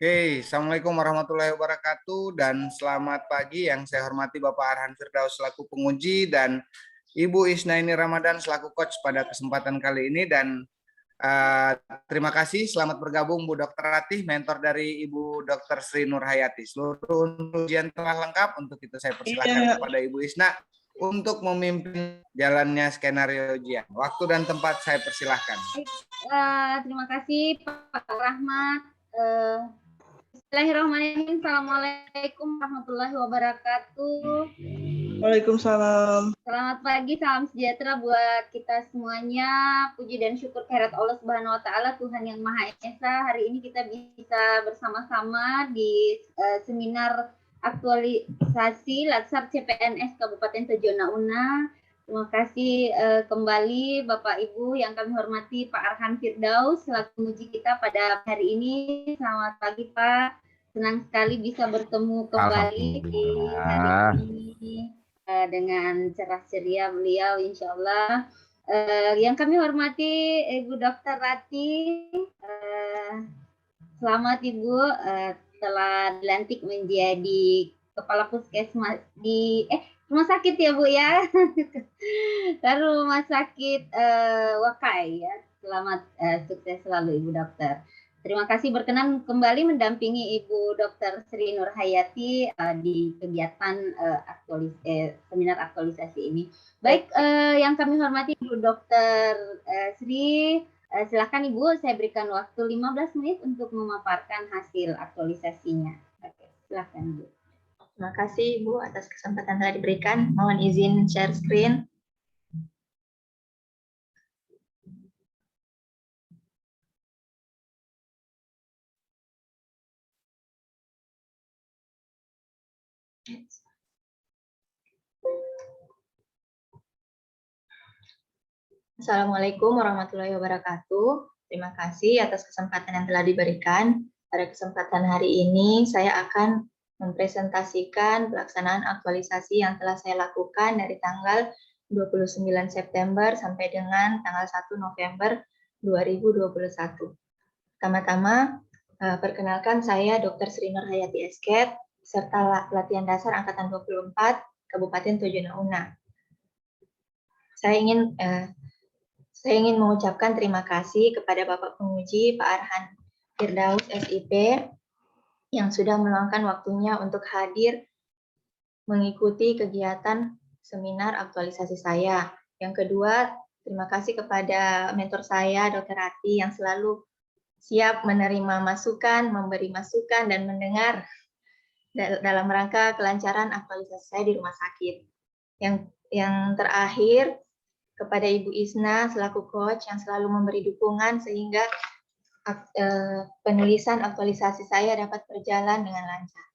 Oke, Assalamualaikum warahmatullahi wabarakatuh dan selamat pagi yang saya hormati Bapak Arhan Firdaus selaku penguji dan Ibu Isnaini Ramadan selaku coach pada kesempatan kali ini dan terima kasih selamat bergabung Bu Dr. Ratih, mentor dari Ibu Dr. Sri Nurhayati. Seluruh ujian telah lengkap, untuk itu saya persilahkan kepada Ibu Isna untuk memimpin jalannya skenario ujian. Waktu dan tempat saya persilahkan. Terima kasih Pak Rahmat. Bismillahirrahmanirrahim. Assalamualaikum warahmatullahi wabarakatuh. Waalaikumsalam. Selamat pagi, salam sejahtera buat kita semuanya. Puji dan syukur kehadirat Allah Subhanahu wa taala, Tuhan yang Maha Esa. Hari ini kita bisa bersama-sama di seminar aktualisasi Latsar CPNS Kabupaten Tojo Una. Terima kasih kembali Bapak Ibu yang kami hormati, Pak Arhan Firdaus selaku penguji kita pada hari ini. Selamat pagi Pak, senang sekali bisa bertemu kembali di hari ini dengan cerah ceria beliau insya Allah. Yang kami hormati Ibu Dr. Ratih, selamat Ibu telah dilantik menjadi Kepala Puskesmas di rumah sakit ya Bu ya. Baru rumah sakit Wakai ya. Selamat sukses selalu Ibu Dokter. Terima kasih berkenan kembali mendampingi Ibu Dr. Sri Nurhayati di kegiatan seminar aktualisasi ini. Baik, yang kami hormati Ibu Dr. Sri, silakan Ibu, saya berikan waktu 15 menit untuk memaparkan hasil aktualisasinya. Oke, silakan Ibu. Terima kasih Ibu atas kesempatan telah diberikan. Mohon izin share screen. Assalamualaikum warahmatullahi wabarakatuh. Terima kasih atas kesempatan yang telah diberikan. Pada kesempatan hari ini saya akan mempresentasikan pelaksanaan aktualisasi yang telah saya lakukan dari tanggal 29 September sampai dengan tanggal 1 November 2021. Pertama-tama, perkenalkan saya Dr. Sri Nurhayati SK, serta pelatihan dasar Angkatan 24 Kabupaten Tojo Una. Saya ingin mengucapkan terima kasih kepada Bapak Penguji Pak Arhan Firdaus SIP yang sudah meluangkan waktunya untuk hadir mengikuti kegiatan seminar aktualisasi saya. Yang kedua, terima kasih kepada mentor saya, Dr. Ratih, yang selalu siap menerima masukan, memberi masukan, dan mendengar dalam rangka kelancaran aktualisasi saya di rumah sakit. Yang terakhir, kepada Ibu Isna selaku coach yang selalu memberi dukungan sehingga penulisan aktualisasi saya dapat berjalan dengan lancar.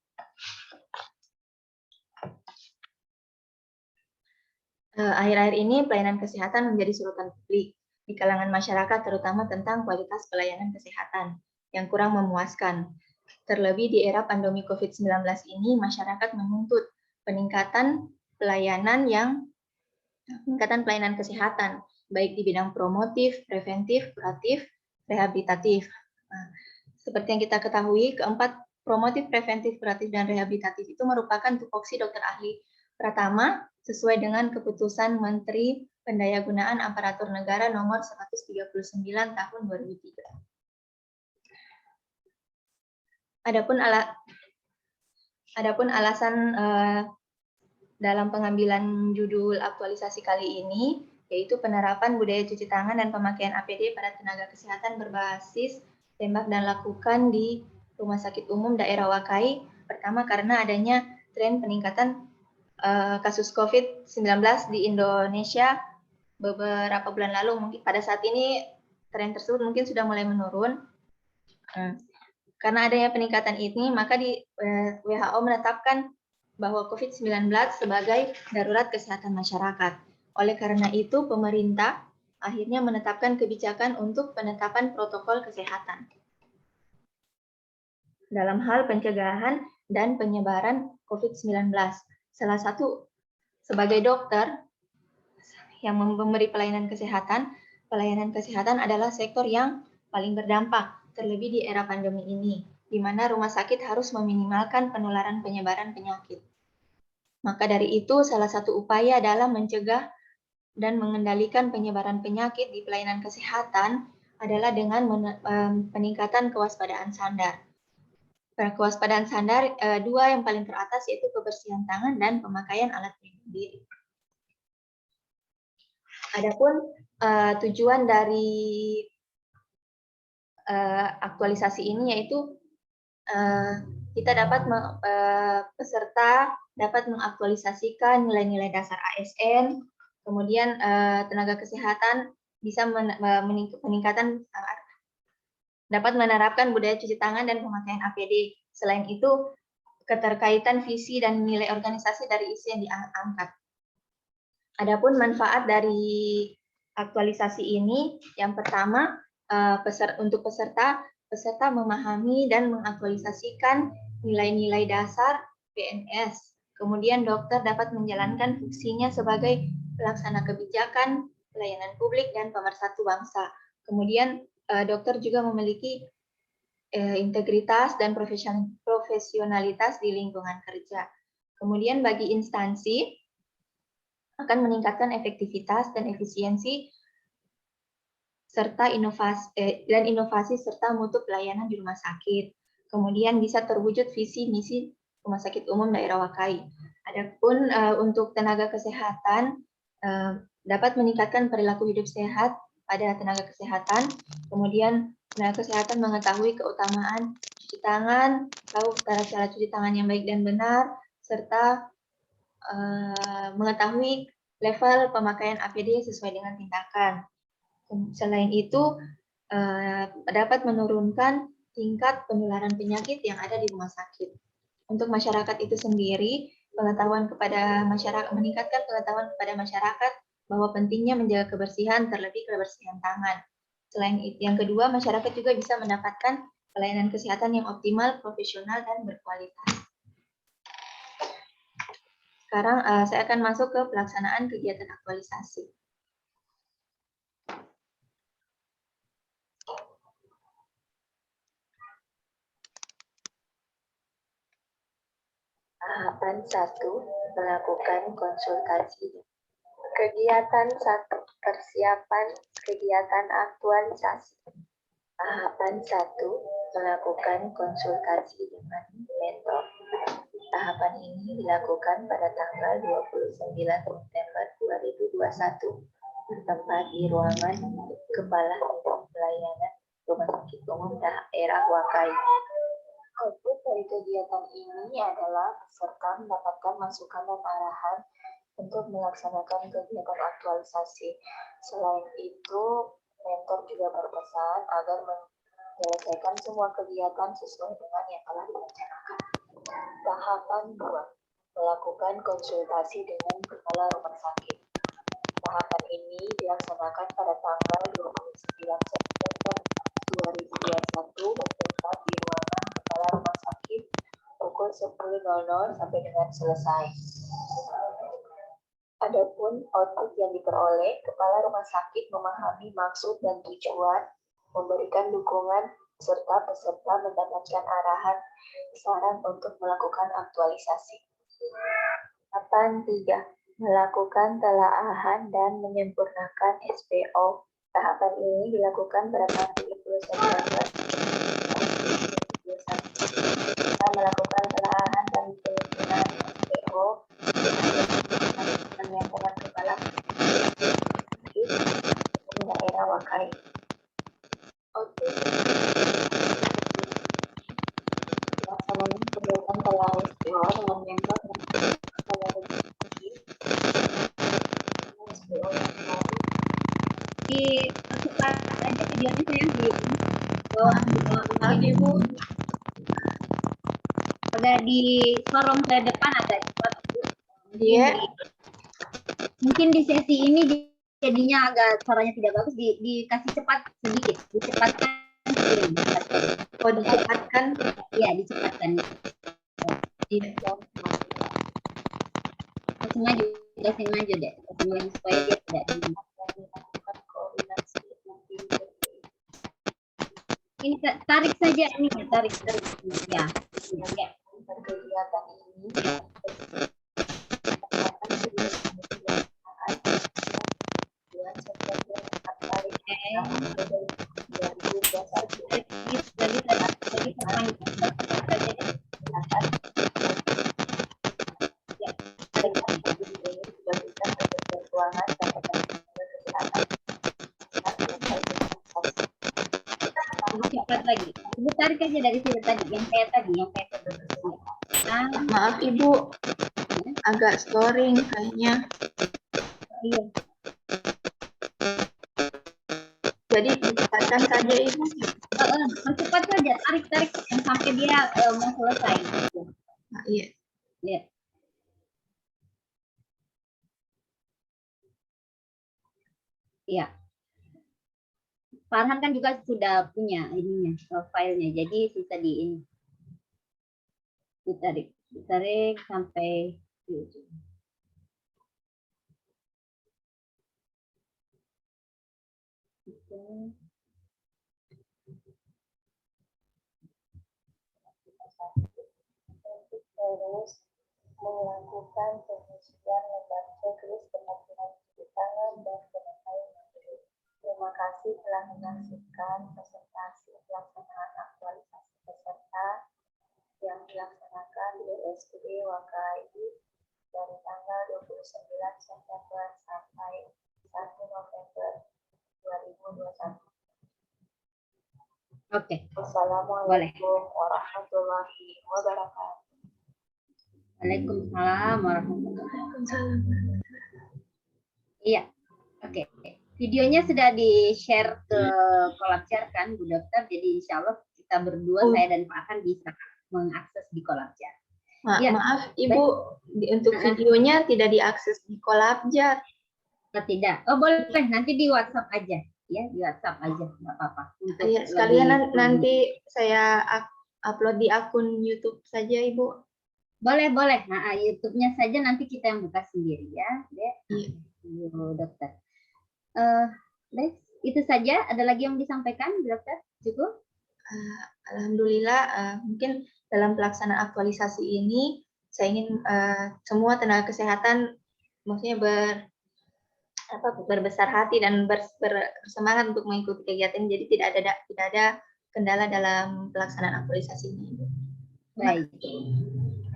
Akhir-akhir ini pelayanan kesehatan menjadi sorotan publik di kalangan masyarakat, terutama tentang kualitas pelayanan kesehatan yang kurang memuaskan. Terlebih di era pandemi COVID-19 ini, masyarakat menuntut peningkatan pelayanan kesehatan, baik di bidang promotif, preventif, kuratif, rehabilitatif. Nah, seperti yang kita ketahui, keempat promotif, preventif, kuratif, dan rehabilitatif itu merupakan tupoksi dokter ahli Pratama sesuai dengan keputusan Menteri Pendayagunaan Aparatur Negara nomor 139 tahun 2003. Adapun alasan dalam pengambilan judul aktualisasi kali ini, yaitu penerapan budaya cuci tangan dan pemakaian APD pada tenaga kesehatan berbasis tembak dan lakukan di Rumah Sakit Umum Daerah Wakai. Pertama, karena adanya tren peningkatan kasus COVID-19 di Indonesia beberapa bulan lalu. Mungkin pada saat ini tren tersebut mungkin sudah mulai menurun. Karena adanya peningkatan ini, maka WHO menetapkan bahwa COVID-19 sebagai darurat kesehatan masyarakat. Oleh karena itu, pemerintah akhirnya menetapkan kebijakan untuk penetapan protokol kesehatan dalam hal pencegahan dan penyebaran COVID-19. Salah satu, sebagai dokter yang memberi pelayanan kesehatan adalah sektor yang paling berdampak, terlebih di era pandemi ini. di mana rumah sakit harus meminimalkan penularan penyebaran penyakit. Maka dari itu, salah satu upaya adalah mencegah dan mengendalikan penyebaran penyakit di pelayanan kesehatan adalah dengan peningkatan kewaspadaan sandar. Kewaspadaan sandar, dua yang paling teratas yaitu kebersihan tangan dan pemakaian alat pelindung diri. Adapun tujuan dari aktualisasi ini yaitu kita dapat peserta dapat mengaktualisasikan nilai-nilai dasar ASN, kemudian tenaga kesehatan bisa meningkatkan dapat menerapkan budaya cuci tangan dan pemakaian APD. Selain itu, keterkaitan visi dan nilai organisasi dari isu yang diangkat. Adapun manfaat dari aktualisasi ini, yang pertama, untuk peserta memahami dan mengaktualisasikan nilai-nilai dasar PNS. Kemudian dokter dapat menjalankan fungsinya sebagai pelaksana kebijakan, pelayanan publik, dan pemersatu bangsa. Kemudian dokter juga memiliki integritas dan profesionalitas di lingkungan kerja. Kemudian bagi instansi akan meningkatkan efektivitas dan efisiensi serta inovasi serta mutu pelayanan di rumah sakit. Kemudian bisa terwujud visi misi Rumah Sakit Umum Daerah Wakai. Adapun untuk tenaga kesehatan dapat meningkatkan perilaku hidup sehat pada tenaga kesehatan. Kemudian tenaga kesehatan mengetahui keutamaan cuci tangan, tahu cara cuci tangan yang baik dan benar, serta mengetahui level pemakaian APD sesuai dengan tindakan. Selain itu, dapat menurunkan tingkat penularan penyakit yang ada di rumah sakit. Untuk masyarakat itu sendiri, meningkatkan pengetahuan kepada masyarakat bahwa pentingnya menjaga kebersihan, terlebih kebersihan tangan. Selain itu, yang kedua, masyarakat juga bisa mendapatkan pelayanan kesehatan yang optimal, profesional, dan berkualitas. Sekarang saya akan masuk ke pelaksanaan kegiatan aktualisasi. Tahapan 1, melakukan konsultasi. Kegiatan 1, persiapan kegiatan aktualisasi. Tahapan 1, melakukan konsultasi dengan mentor. Tahapan ini dilakukan pada tanggal 29 September 2021, bertempat di ruangan Kepala Bidang Pelayanan Rumah Sakit Umum Daerah Wakai. Output dari kegiatan ini adalah peserta mendapatkan masukan dan arahan untuk melaksanakan kegiatan aktualisasi. Selain itu, mentor juga berpesan agar menyelesaikan semua kegiatan sesuai dengan yang telah direncanakan. Tahapan 2, melakukan konsultasi dengan kepala rumah sakit. Tahapan ini dilaksanakan pada tanggal 29 September 2021 bertempat di ruangan kepala rumah sakit pukul 10.00 sampai dengan selesai. Adapun output yang diperoleh, kepala rumah sakit memahami maksud dan tujuan, memberikan dukungan, serta peserta mendapatkan arahan saran untuk melakukan aktualisasi. Tahapan 3, melakukan telaahan dan menyempurnakan SPO. Tahapan ini dilakukan pada tanggal 30 September 2021. Kita melakukan telaahan dan penyempurnaan SPO dengan menentukan kepala di daerah Wakai. Pelaksanaan kegiatan telaahan SPO dengan mentor dan kepala rumah sakit. SPO yang baru dimasukkan aja videonya saya di bawah Ibu. agak di sorong ke depan agak cepat. Iya. Mungkin di sesi ini jadinya agak suaranya tidak bagus, dikasih cepat sedikit, dicepatkan. Oh, dicepatkan? Iya, dicepatkan. Iya. Kasih maju deh, kasih maju supaya dia tidak ini tarik saja ini, tarik ya. Ya. Kegiatan ini bulan September 4 kali Tadi terpanggil saja deh. Ya. keuangan dan kesehatan. Cepat lagi. Ibu tarik aja dari sini tadi, yang kayak tadi. Maaf Ibu, agak storing kayaknya. Iya. Jadi dicepatkan saja Ibu. Percepat saja, tarik sampai dia mau selesai. Nah, iya. Lihat. Iya. Farhan kan juga sudah punya ininya, filenya. Jadi sisa di ini. Ditarik sampai di ujung. Terus melakukan pengisian lembar checklist kemampuan cuci tangan dan pemakaian masker. Terima kasih telah menyaksikan presentasi pelaksanaan aktualisasi peserta yang dilaksanakan di RSUD Wakaidi dari tanggal 29 September sampai 1 November 2021. Oke. Wassalamualaikum warahmatullahi wabarakatuh. Waalaikumsalam warahmatullahi wabarakatuh. Iya. Oke. Videonya sudah di-share ke kolab chat kan, Bu Dokter. Jadi insya Allah kita berdua, saya dan Pak Arhan bisa mengakses di kolab chat. Ya. Maaf Ibu, untuk videonya tidak diakses di kolab chat. Tidak. Oh boleh, nanti di WhatsApp aja. Ya, di WhatsApp aja, nggak apa-apa. Iya, sekalian nanti saya upload di akun YouTube saja Ibu. Boleh. Nah, YouTube-nya saja nanti kita yang buka sendiri ya, Dek. Iya. Bu Dokter. Itu saja. Ada lagi yang disampaikan, Bu Dokter? Cukup? Alhamdulillah, mungkin dalam pelaksanaan aktualisasi ini saya ingin semua tenaga kesehatan maksudnya berbesar hati dan bersemangat untuk mengikuti kegiatan. Jadi tidak ada kendala dalam pelaksanaan aktualisasi ini. Baik.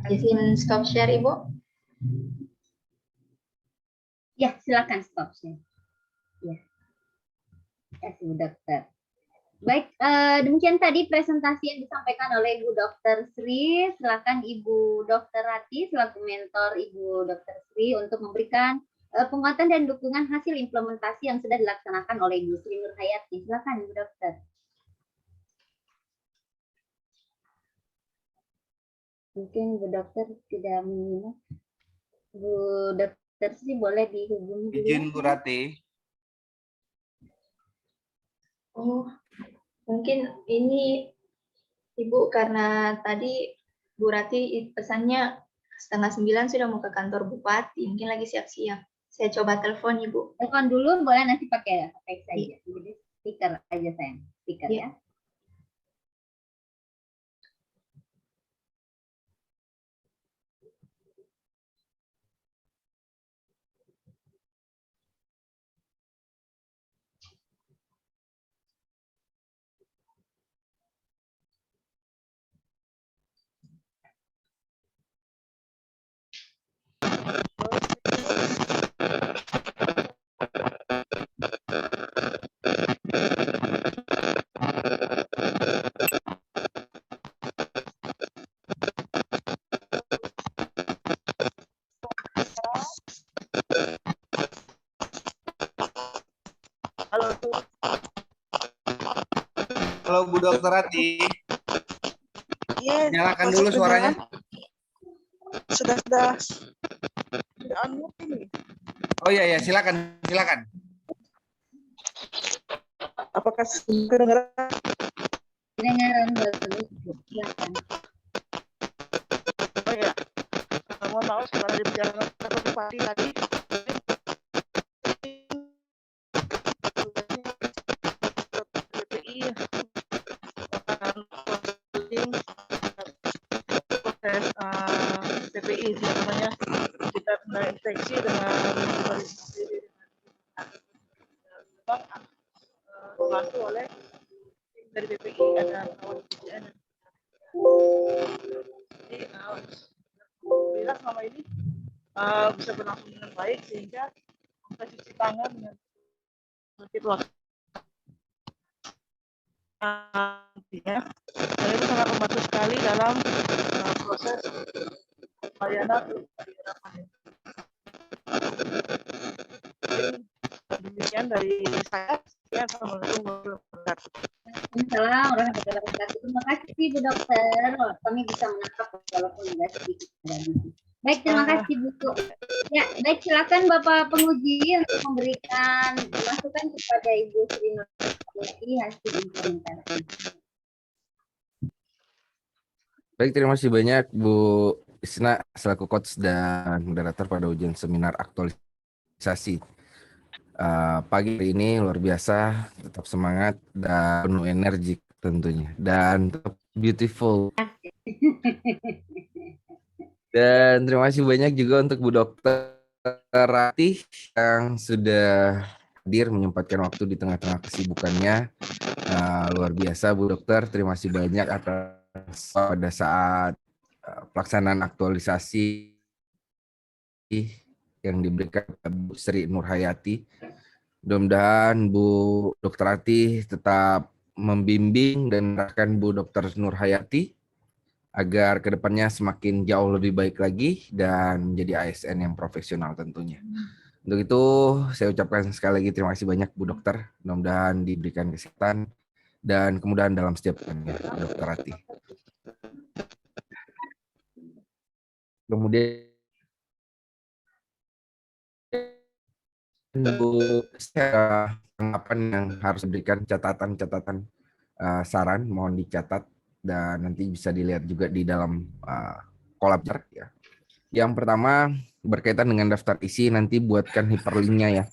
Izin stop share Ibu. Ya, silakan stop share. Ya. Terima kasih Bu Dokter. Baik, demikian tadi presentasi yang disampaikan oleh Ibu Dokter Sri. Silakan Ibu Dokter Rati selaku mentor Ibu Dokter Sri untuk memberikan penguatan dan dukungan hasil implementasi yang sudah dilaksanakan oleh Ibu Sri Nurhayati. Silakan Ibu Dokter. Mungkin Bu Dokter tidak menyimak. Bu Dokter Sri boleh dihubungi. Izin Bu Rati. Oh, mungkin ini Ibu karena tadi Bu Rati pesannya 8:30 sudah mau ke kantor Bupati, mungkin lagi siap-siap. Saya coba telepon Ibu. Telepon dulu boleh, nanti pakai HP saja. Jadi speaker aja sayang, speaker ya. Halo Bu Dokter Rati. Yes, Nyalakan dulu suaranya. Sudah unmute ini. Oh iya, silakan. Apakah kedengaran? Kedengaran bagus. Silakan. Oh ya. Mohon maaf karena di perjalanan ke Bupati tadi. PPI, namanya kita kena infeksi dengan memang dibantu oleh tim dari PPI, ada kawan PJN. Jadi alhamdulillah selama ini bisa berlangsung dengan baik, sehingga kita cuci tangan dengan sedikit waktu ya. Dan itu sangat membantu sekali dalam proses pelayanan demikian dari saya. Assalamualaikum warahmatullahi wabarakatuh. Waalaikumsalam warahmatullahi wabarakatuh. Terima kasih Bu Dokter. Wah, kami bisa menangkap walaupun tidak sedikit. Baik, terima kasih Bu. Ya, baik, silakan Bapak penguji untuk memberikan masukan kepada Ibu Sri Nurhayati hasil implementasi. Baik, terima kasih banyak Bu Isna selaku coach dan moderator pada ujian seminar aktualisasi. Pagi hari ini luar biasa, tetap semangat dan penuh energi tentunya, dan tetap beautiful. Dan terima kasih banyak juga untuk Bu Dokter Ratih yang sudah hadir menyempatkan waktu di tengah-tengah kesibukannya. Luar biasa Bu Dokter, terima kasih banyak atas pada saat pelaksanaan aktualisasi yang diberikan Bu Sri Nurhayati. Mudah-mudahan Bu Dokter Ratih tetap membimbing dan mengarahkan Bu Dokter Nurhayati agar kedepannya semakin jauh lebih baik lagi dan menjadi ASN yang profesional tentunya. Untuk itu saya ucapkan sekali lagi terima kasih banyak Bu Dokter. Mudah-mudahan diberikan kesehatan dan kemudahan dalam setiap pekerjaannya, Bu Dokter Ratih. Kemudian Bu, tanggapan yang harus diberikan catatan-catatan saran mohon dicatat dan nanti bisa dilihat juga di dalam kolab chat ya. Yang pertama berkaitan dengan daftar isi, nanti buatkan hyperlinknya ya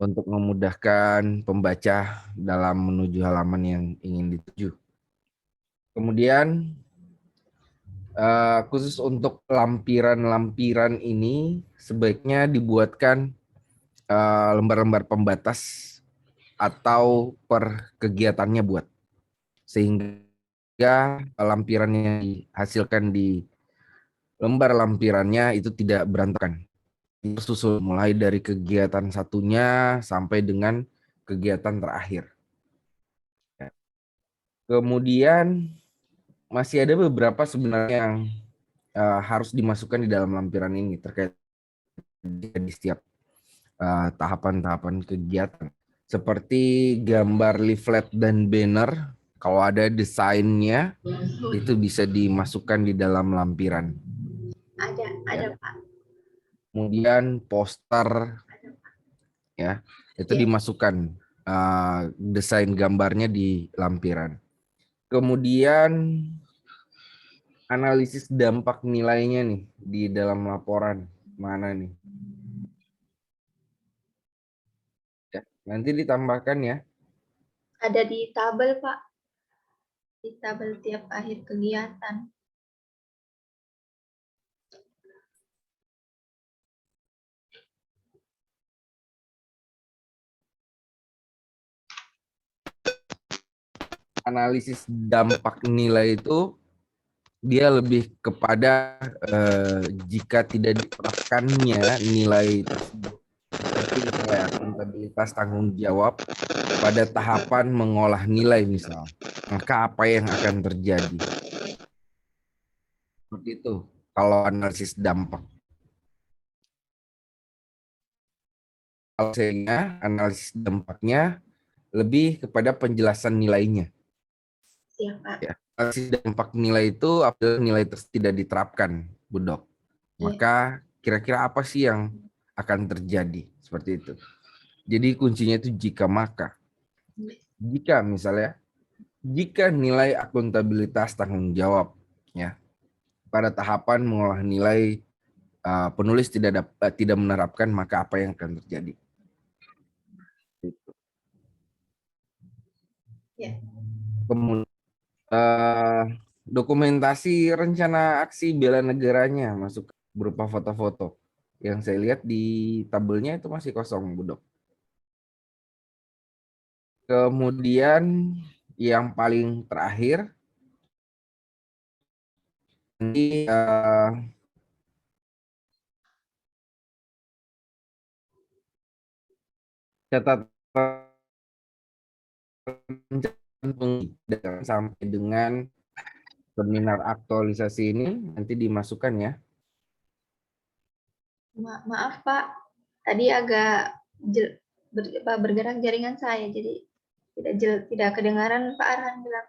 untuk memudahkan pembaca dalam menuju halaman yang ingin dituju. Kemudian khusus untuk lampiran-lampiran ini sebaiknya dibuatkan lembar-lembar pembatas atau per kegiatannya buat, sehingga lampiran yang dihasilkan di lembar lampirannya itu tidak berantakan, tersusul mulai dari kegiatan satunya sampai dengan kegiatan terakhir. Kemudian masih ada beberapa sebenarnya yang harus dimasukkan di dalam lampiran ini terkait di setiap tahapan-tahapan kegiatan, seperti gambar leaflet dan banner. Kalau ada desainnya itu bisa dimasukkan di dalam lampiran. Ada Pak. Kemudian poster ya itu dimasukkan desain gambarnya di lampiran. Kemudian analisis dampak nilainya nih di dalam laporan mana nih? Nanti ditambahkan ya. Ada di tabel, Pak. Di tabel tiap akhir kegiatan. Analisis dampak nilai itu dia lebih kepada jika tidak diterapkannya nilai tersebut, seperti misalnya akuntabilitas tanggung jawab pada tahapan mengolah nilai misal, maka apa yang akan terjadi? Seperti itu kalau analisis dampak. Kalau saya analisis dampaknya lebih kepada penjelasan nilainya. Siapa? Ya, analisis dampak nilai itu apabila nilai tidak diterapkan, Bu Dok. Maka kira-kira apa sih yang akan terjadi? Seperti itu. Jadi kuncinya itu jika maka. Jika misalnya, jika nilai akuntabilitas tanggung jawab ya pada tahapan mengolah nilai penulis tidak menerapkan, maka apa yang akan terjadi? Ya. Kemudian dokumentasi rencana aksi bela negaranya masuk berupa foto-foto. Yang saya lihat di tabelnya itu masih kosong, Bu Dok. Kemudian yang paling terakhir ini catatan sampai dengan seminar aktualisasi ini nanti dimasukkan ya. Maaf Pak, tadi agak bergerak jaringan saya, jadi tidak kedengaran Pak Arhan bilang.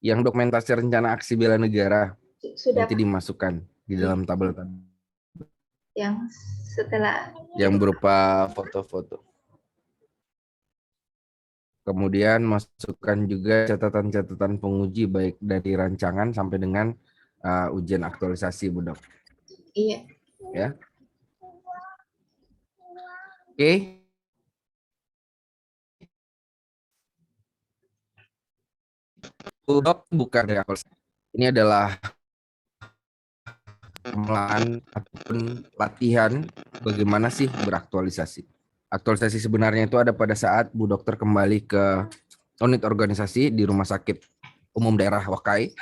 Yang dokumentasi rencana aksi bela negara Sudah nanti Pak, dimasukkan di dalam tabel tadi. yang setelah Yang berupa foto-foto. Kemudian masukkan juga catatan-catatan penguji baik dari rancangan sampai dengan ujian aktualisasi, Bu Dok. iya. Ya. Oke. Bu Dok, bukan ya. Ini adalah pemelahan ataupun latihan bagaimana sih beraktualisasi. Aktualisasi sebenarnya itu ada pada saat Bu Dokter kembali ke unit organisasi di Rumah Sakit Umum Daerah Wakai.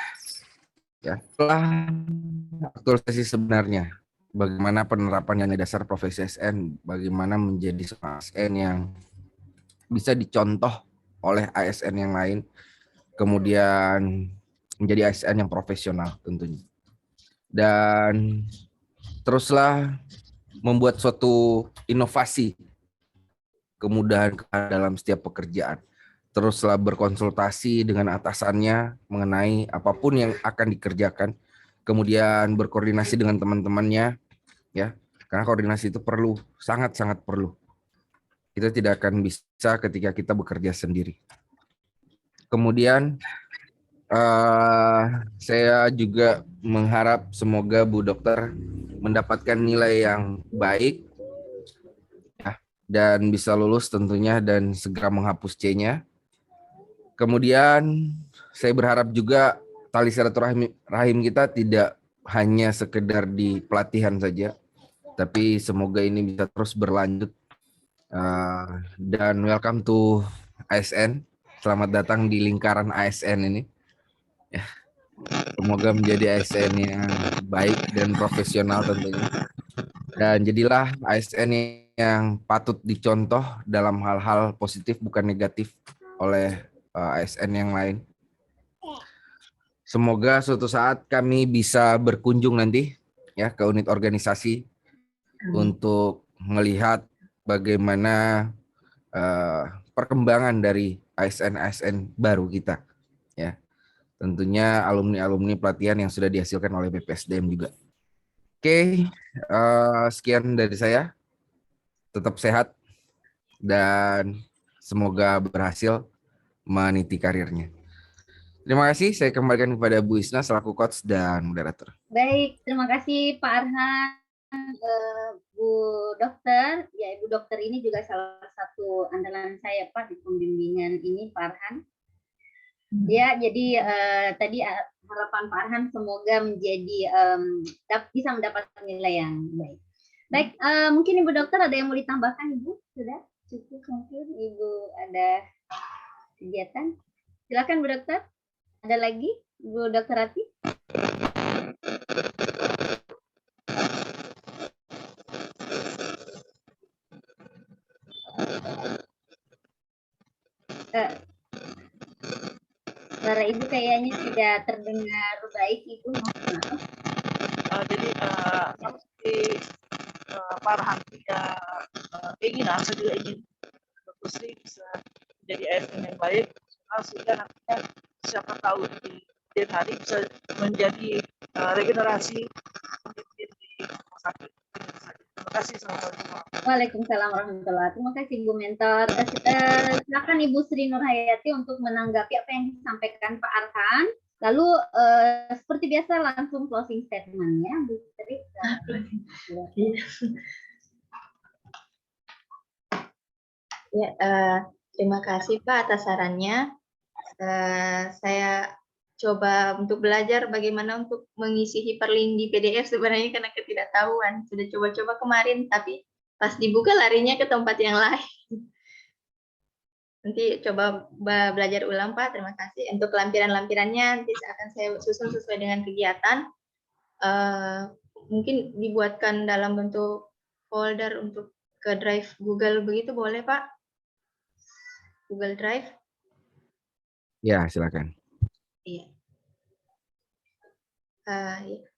Ya, setelah aktualisasi sebenarnya, bagaimana penerapan nilai dasar profesi ASN, bagaimana menjadi seorang ASN yang bisa dicontoh oleh ASN yang lain, kemudian menjadi ASN yang profesional tentunya. Dan teruslah membuat suatu inovasi kemudahan dalam setiap pekerjaan. Teruslah berkonsultasi dengan atasannya mengenai apapun yang akan dikerjakan, kemudian berkoordinasi dengan teman-temannya, ya, karena koordinasi itu perlu, sangat-sangat perlu. Kita tidak akan bisa ketika kita bekerja sendiri. Kemudian saya juga mengharap semoga Bu Dokter mendapatkan nilai yang baik dan bisa lulus tentunya dan segera menghapus C-nya. Kemudian saya berharap juga tali silaturahim kita tidak hanya sekedar di pelatihan saja, tapi semoga ini bisa terus berlanjut. Dan welcome to ASN. Selamat datang di lingkaran ASN ini. Ya. Semoga menjadi ASN yang baik dan profesional tentunya. Dan jadilah ASN yang patut dicontoh dalam hal-hal positif bukan negatif oleh ASN yang lain. Semoga suatu saat kami bisa berkunjung nanti ya ke unit organisasi untuk melihat bagaimana perkembangan dari ASN-ASN baru kita ya. Tentunya alumni-alumni pelatihan yang sudah dihasilkan oleh BPSDM juga. Oke, sekian dari saya. Tetap sehat dan semoga berhasil meniti karirnya. Terima kasih, saya kembalikan kepada Bu Isna selaku coach dan moderator. Baik, terima kasih Pak Arhan, Bu Dokter. Ya, Ibu Dokter ini juga salah satu andalan saya Pak di pembimbingan ini Pak Arhan. Ya, jadi tadi harapan Pak Arhan semoga menjadi bisa mendapatkan nilai yang baik. Baik, mungkin Ibu Dokter ada yang mau ditambahkan Ibu? Sudah cukup mungkin Ibu ada kegiatan? Silakan Bu Dokter. Ada lagi Bu Dokter Rati? Suara Ibu kayaknya tidak terdengar baik Ibu. Jadi sama seperti Pak Arhan punya keinginan, saya juga ingin Dr. Sri bisa menjadi ASN yang baik, sehingga nantinya siapa tahu di kemudian hari bisa menjadi regenerasi pemimpin di rumah sakit. Terima kasih. Assalamualaikum. Waalaikumsalam warahmatullahi wabarakatuh. Terima kasih Bu Mentor. Silakan Ibu Sri Nurhayati untuk menanggapi apa yang disampaikan Pak Arhan. Lalu seperti biasa langsung closing statement-nya Bu Sri. Ya, terima kasih Pak atas sarannya. Saya coba untuk belajar bagaimana untuk mengisi hyperlink di PDF sebenarnya karena ketidaktahuan. Sudah coba-coba kemarin, tapi pas dibuka larinya ke tempat yang lain. Nanti coba belajar ulang, Pak. Terima kasih. Untuk lampiran-lampirannya nanti akan saya susun sesuai dengan kegiatan. Mungkin dibuatkan dalam bentuk folder untuk ke Drive Google begitu, boleh, Pak? Google Drive. Ya, silakan. Iya.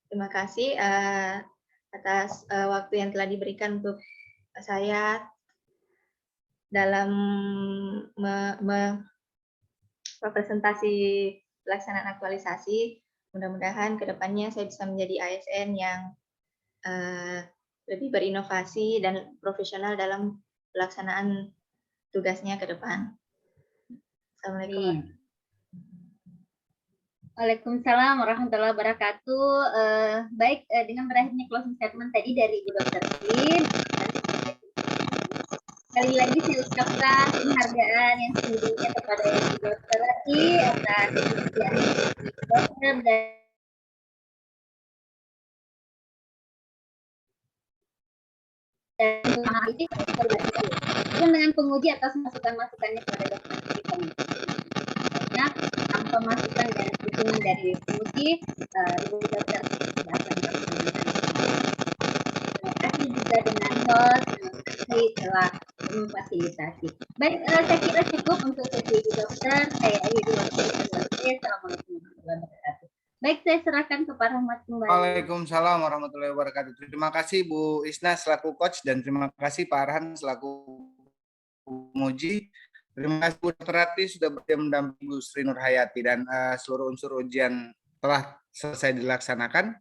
Terima kasih atas waktu yang telah diberikan untuk saya dalam presentasi pelaksanaan aktualisasi. Mudah-mudahan kedepannya saya bisa menjadi ASN yang lebih berinovasi dan profesional dalam pelaksanaan tugasnya ke depan. Assalamualaikum. Waalaikumsalam warahmatullahi wabarakatuh. Baik, dengan berakhirnya closing statement tadi dari Ibu Dr. Lin, sekali lagi saya ucapkan penghargaan yang setinggi-tingginya kepada Ibu Dr. Rati atas kesediaan dokter dan dengan penguji atas masukan-masukannya kepada dokter kita. Nah, tanpa masukan dan dukungan dari penguji, Ibu Dokter tidak akan terima kasih juga dengan host, terima kasih telah memfasilitasi. Baik, saya kira cukup untuk sesi Ibu Dokter. Saya akhiri waktu dan waktu. Assalamualaikum warahmatullahi wabarakatuh. Baik, saya serahkan ke Pak Rahmat kembali. Waalaikumsalam warahmatullahi wabarakatuh. Terima kasih Bu Isna selaku coach dan terima kasih Pak Arhan selaku penguji. Terima kasih Bu Dr. Rati sudah mendampingi Bu Sri Nurhayati dan seluruh unsur ujian telah selesai dilaksanakan.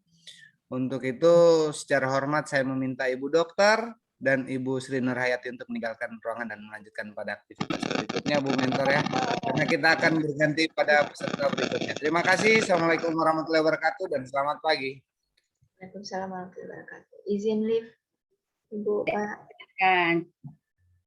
Untuk itu secara hormat saya meminta Ibu Dokter dan Ibu Sri Nurhayati untuk meninggalkan ruangan dan melanjutkan pada aktivitas berikutnya Bu Mentor ya. Karena kita akan berganti pada peserta berikutnya. Terima kasih. Assalamualaikum warahmatullahi wabarakatuh dan selamat pagi. Waalaikumsalam warahmatullahi wabarakatuh. Izin live, Ibu, Pak.